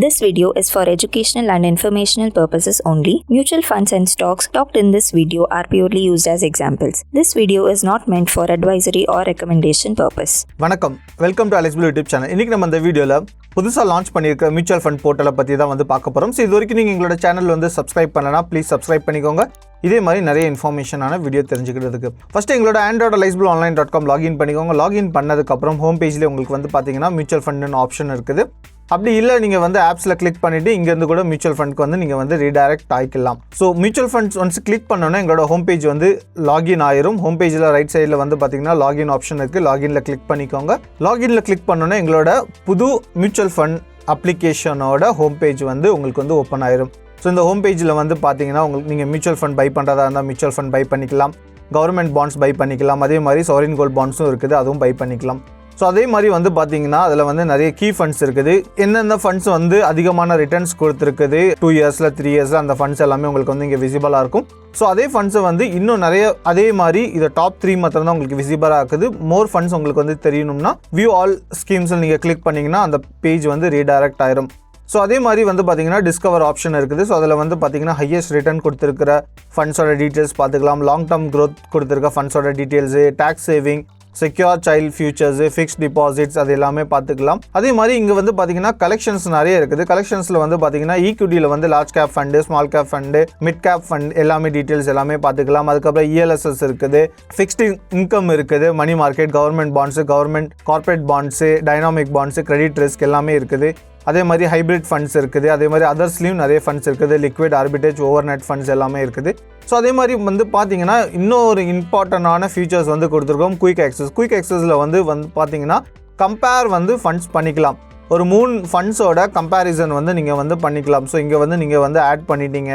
This video is for educational and informational purposes only. Mutual funds and stocks talked in this video are purely used as examples. This video is not meant for advisory or recommendation purpose. வணக்கம், welcome to aliceblue YouTube channel. இன்னைக்கு நம்ம இந்த வீடியோல புதுசாக launch பண்ணியிருக்க mutual fund போர்ட்டலை பற்றி தான் வந்து பார்க்க போகிறோம். ஸோ இது வரைக்கும் நீங்கள் எங்களோட சேனல் வந்து சப்ஸ்கிரைப் பண்ணலனா ப்ளீஸ் சப்ஸ்கிரைப் பண்ணிக்கோங்க. இதே மாதிரி நிறைய இன்ஃபர்மேஷனான வீடியோ தெரிஞ்சுக்கிறதுக்கு ஃபஸ்ட்டு எங்களோட ஆண்ட்ராய்டு aliceblue.online.com லாகின் பண்ணிக்கோங்க. லாகின் பண்ணதுக்கப்புறம் ஹோம் பேஜ்லேயே உங்களுக்கு வந்து பார்த்தீங்கன்னா மியூச்சுவல் ஃபண்டுன்னு ஆப்ஷன் இருக்குது. அப்படி இல்லை நீங்கள் வந்து ஆப்ஸில் கிளிக் பண்ணிவிட்டு இங்கேருந்து கூட மியூச்சுவல் ஃபண்டுக்கு வந்து நீங்கள் வந்து ரீடைரக்ட் ஆகிக்கலாம். So mutual funds once click பண்ணோன்னா எங்களோட ஹோம் பேஜ் வந்து லாகின் ஆயிரும். ஹோம் பேஜில் ரைட் சைடில் வந்து பார்த்தீங்கன்னா லாகின் ஆப்ஷன் இருக்குது. லாகினில் கிளிக் பண்ணிக்கோங்க. லாகினில் கிளிக் பண்ணோன்னா எங்களோட புது மியூச்சுவல் ஃபண்ட் அப்ளிகேஷனோட ஹோம் பேஜ் வந்து உங்களுக்கு வந்து ஓப்பன் ஆயிரும். ஸோ இந்த ஹோம் பேஜில் வந்து பார்த்தீங்கன்னா உங்களுக்கு நீங்கள் மியூச்சுவல் ஃபண்ட் பை பண்ணுறதா இருந்தால் மியூச்சுவல் ஃபண்ட் பை பண்ணிக்கலாம். கவர்மெண்ட் பாண்ட்ஸ் பை பண்ணிக்கலாம். அதே மாதிரி சாவரின் கோல்ட் பாண்ட்ஸும் இருக்குது, அதுவும் பை பண்ணிக்கலாம். ஸோ அதே மாதிரி வந்து பார்த்தீங்கன்னா அதில் வந்து நிறைய கீ ஃபண்ட்ஸ் இருக்குது. எந்தெந்த ஃபண்ட்ஸ் வந்து அதிகமான ரிட்டர்ன்ஸ் கொடுத்துருக்குது 2 இயர்ஸில் 3 இயர்ஸில் அந்த ஃபண்ட்ஸ் எல்லாமே உங்களுக்கு வந்து இங்கே விசிபிளாக இருக்கும். ஸோ அதே ஃபண்ட்ஸை வந்து இன்னும் நிறைய அதே மாதிரி இதை டாப் 3 மாத்திரம் தான் உங்களுக்கு விசிபிளாக இருக்குது. மோர் ஃபண்ட்ஸ் உங்களுக்கு வந்து தெரியணும்னா வியூ ஆல் ஸ்கீம்ஸில் நீங்கள் கிளிக் பண்ணிங்கன்னா அந்த பேஜ் வந்து ரீடைரக்ட் ஆயிரும். ஸோ அதே மாதிரி வந்து பார்த்தீங்கன்னா டிஸ்கவர் ஆப்ஷன் இருக்குது. ஸோ அதில் வந்து பார்த்தீங்கன்னா ஹையஸ்ட் ரிட்டர்ன் கொடுத்துருக்கிற ஃபண்ட்ஸோட டீட்டெயில்ஸ் பார்த்துக்கலாம். லாங் டேர்ம் க்ரோத் கொடுத்துருக்க ஃபண்ட்ஸோட details, tax saving, secure child futures, fixed deposits, அது எல்லாமே பார்த்துக்கலாம். அதே மாதிரி இங்கே வந்து பார்த்தீங்கன்னா கலெக்ஷன்ஸ் நிறைய இருக்குது. கலெக்ஷன்ஸில் வந்து பார்த்தீங்கன்னா ஈக்விட்டியில் வந்து large cap fund, small cap fund, mid cap fund எல்லாமே டீட்டெயில்ஸ் எல்லாமே பார்த்துக்கலாம். அதுக்கப்புறம் இஎல்எஸ்எஸ் இருக்குது, ஃபிக்ஸ்டு இன்கம் இருக்குது, money market, government bonds, government corporate bonds, dynamic bonds, credit risk எல்லாமே இருக்குது. அதே மாதிரி ஹைப்ரிட் ஃபண்ட்ஸ் இருக்குது. அதே மாதிரி அதர்ஸ்லேயும் நிறைய ஃபண்ட்ஸ் இருக்குது. லிக்விட், ஆர்பிட்டேஜ், ஓவர் நெட் ஃபண்ட்ஸ் எல்லாமே இருக்குது. ஸோ அதே மாதிரி வந்து பார்த்தீங்கன்னா இன்னொரு இம்பார்ட்டண்டான ஃபீச்சர்ஸ் வந்து கொடுத்துருக்கோம், குயிக் ஆக்சஸ். குயிக் ஆக்சஸில் வந்து பார்த்தீங்கன்னா கம்பேர் வந்து ஃபண்ட்ஸ் பண்ணிக்கலாம். ஒரு 3 ஃபண்ட்ஸோட கம்பேரிசன் வந்து நீங்கள் வந்து பண்ணிக்கலாம். ஸோ இங்கே வந்து நீங்கள் வந்து ஆட் பண்ணிட்டீங்க,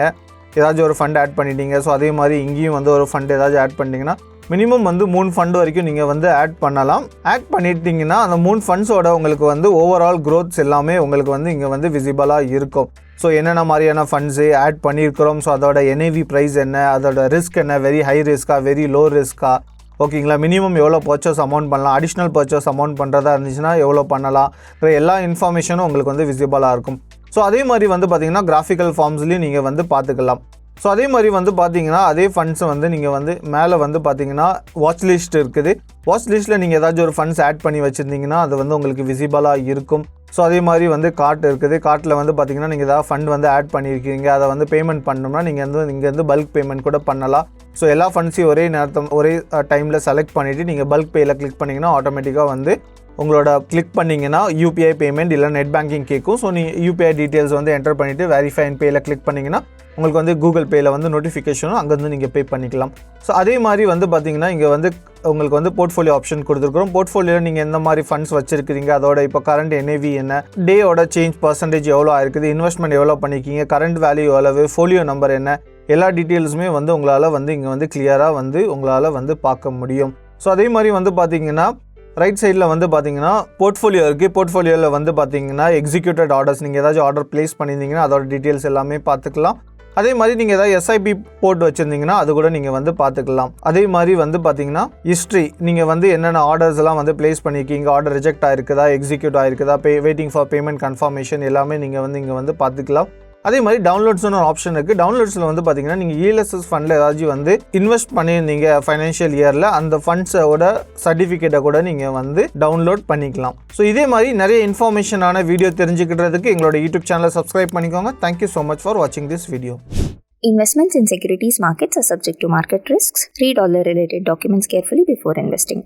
ஏதாச்சும் ஒரு ஃபண்ட் ஆட் பண்ணிட்டீங்க. ஸோ அதே மாதிரி இங்கேயும் வந்து ஒரு ஃபண்ட் ஏதாச்சும் ஆட் பண்ணிட்டீங்கன்னா மினிமம் வந்து 3 ஃபண்ட் வரைக்கும் நீங்கள் வந்து ஆட் பண்ணலாம். ஆட் பண்ணிட்டீங்கன்னா அந்த 3 ஃபண்ட்ஸோட உங்களுக்கு வந்து ஓவரால் க்ரோத்ஸ் எல்லாமே உங்களுக்கு வந்து இங்கே வந்து விசிபிளாக இருக்கும். ஸோ என்னென்ன மாதிரியான ஃபண்ட்ஸு ஆட் பண்ணியிருக்கிறோம், ஸோ அதோட என்ஏவி ப்ரைஸ் என்ன, அதோட ரிஸ்க் என்ன, வெரி ஹை ரிஸ்க்கா, வெரி லோ ரிஸ்க்கா, ஓகேங்களா, மினிமம் எவ்வளோ பர்ச்சேஸ் அமௌண்ட் பண்ணலாம், அடிஷ்னல் பர்ச்சேஸ் அமௌண்ட் பண்ணுறதா இருந்துச்சுன்னா எவ்வளோ பண்ணலாம், எல்லா இன்ஃபர்மேஷனும் உங்களுக்கு வந்து விசிபிளாக இருக்கும். ஸோ அதே மாதிரி வந்து பார்த்திங்கன்னா கிராஃபிக்கல் ஃபார்ம்ஸ்லேயும் நீங்கள் வந்து பார்த்துக்கலாம். ஸோ அதே மாதிரி வந்து பார்த்தீங்கன்னா அதே ஃபண்ட்ஸை வந்து நீங்கள் வந்து மேலே வந்து பார்த்தீங்கன்னா வாட்ச் லிஸ்ட் இருக்குது. வாட்ச் லிஸ்ட்டில் நீங்கள் ஏதாச்சும் ஒரு ஃபண்ட்ஸ் ஆட் பண்ணி வச்சுருந்தீங்கன்னா அது வந்து உங்களுக்கு விசிபிளாக இருக்கும். ஸோ அதே மாதிரி வந்து கார்ட் இருக்குது. கார்ட்டில் வந்து பார்த்தீங்கன்னா நீங்கள் ஏதாவது ஃபண்ட் வந்து ஆட் பண்ணியிருக்கீங்க, அதை வந்து பேமெண்ட் பண்ணணும்னா நீங்கள் வந்து இங்கேருந்து பல்க் பேமெண்ட் கூட பண்ணலாம். ஸோ எல்லா ஃபண்ட்ஸையும் ஒரே டைமில் செலக்ட் பண்ணிவிட்டு நீங்கள் பல்க் பேயில் கிளிக் பண்ணிங்கன்னா ஆட்டோமேட்டிக்காக வந்து உங்களோட கிளிக் பண்ணிங்கன்னா யூபிஐ பேமெண்ட் இல்லை நெட் பேங்கிங் கேட்கும். ஸோ நீங்கள் யூபிஐ டீட்டெயில்ஸ் வந்து என்டர் பண்ணிவிட்டு வெரிஃபை அண்ட் பேயில் கிளிக் பண்ணிங்கன்னா உங்களுக்கு வந்து கூகுள் பேயில் வந்து நோட்டிஃபிகேஷனும் அங்கேருந்து நீங்கள் பே பண்ணிக்கலாம். ஸோ அதே மாதிரி வந்து பார்த்தீங்கன்னா இங்கே வந்து உங்களுக்கு வந்து போர்ட்ஃபோலியோ ஆப்ஷன் கொடுத்துருக்குறோம். போர்ட்ஃபோலியோவில் நீங்கள் எந்த மாதிரி ஃபண்ட்ஸ் வச்சுருக்கிறீங்க, அதோட இப்போ கரண்ட் என்ஏவி என்ன, டேயோட சேஞ்ச் பர்சன்டேஜ் எவ்வளோ ஆயிருக்குது, இன்வெஸ்ட்மெண்ட் எவ்வளோ பண்ணிக்கிங்க, கரண்ட் வேல்யூ எவ்வளவு, ஃபோலியோ நம்பர் என்ன, எல்லா டீட்டெயில்ஸுமே வந்து உங்களால் வந்து இங்கே வந்து கிளியராக வந்து உங்களால் வந்து பார்க்க முடியும். ஸோ அதே மாதிரி வந்து பார்த்தீங்கன்னா ரைட் சைடில் வந்து பார்த்தீங்கன்னா போர்ட்ஃபோலியோ இருக்குது. போர்ட்ஃபோலியோவில் வந்து பார்த்தீங்கன்னா எக்ஸிக்யூட்டட் ஆர்டர்ஸ், நீங்கள் ஏதாச்சும் ஆர்டர் ப்ளேஸ் பண்ணியிருந்தீங்கன்னா அதோட டீட்டெயில்ஸ் எல்லாமே பார்த்துக்கலாம். அதே மாதிரி நீங்கள் ஏதாவது எஸ்ஐபி போட்டு வச்சுருந்தீங்கன்னா அது கூட நீங்கள் வந்து பார்த்துக்கலாம். அதே மாதிரி வந்து பார்த்தீங்கன்னா ஹிஸ்ட்ரி, நீங்கள் வந்து என்னென்ன ஆர்டர்ஸ் எல்லாம் வந்து ப்ளேஸ் பண்ணியிருக்கீங்க, ஆர்டர் ரிஜெக்ட் ஆகிருக்குதா, எக்ஸிக்யூட் ஆகிருக்குதா, வெயிட்டிங் ஃபார் பேமெண்ட் கன்ஃபர்மேஷன் எல்லாமே நீங்கள் வந்து இங்கே வந்து பார்த்துக்கலாம். அதே மாதிரி டவுன்லோட்ஸ்னு ஒரு ஆப்ஷன் இருக்குது. டவுன்லோட்ஸில் வந்து பார்த்தீங்கன்னா நீங்கள் இஎல்எஸ்எஸ் ஃபண்டில் ஏதாச்சும் வந்து இன்வெஸ்ட் பண்ணியிருந்தீங்க ஃபைனான்ஷியல் இயரில், அந்த ஃபண்ட்ஸோட சர்டிஃபிகேட்டை கூட நீங்கள் வந்து டவுன்லோட் பண்ணிக்கலாம். ஸோ இதே மாதிரி நிறைய இன்ஃபர்மேஷனான வீடியோ தெரிஞ்சுக்கிறதுக்கு எங்களோட யூடியூப் சேனலை சப்ஸ்கிரைப் பண்ணிக்கோங்க. தேங்க்யூ ஸோ மச் ஃபார் வாட்சிங் this video. Investments in securities markets are subject to market risks. Read all the related documents carefully before investing.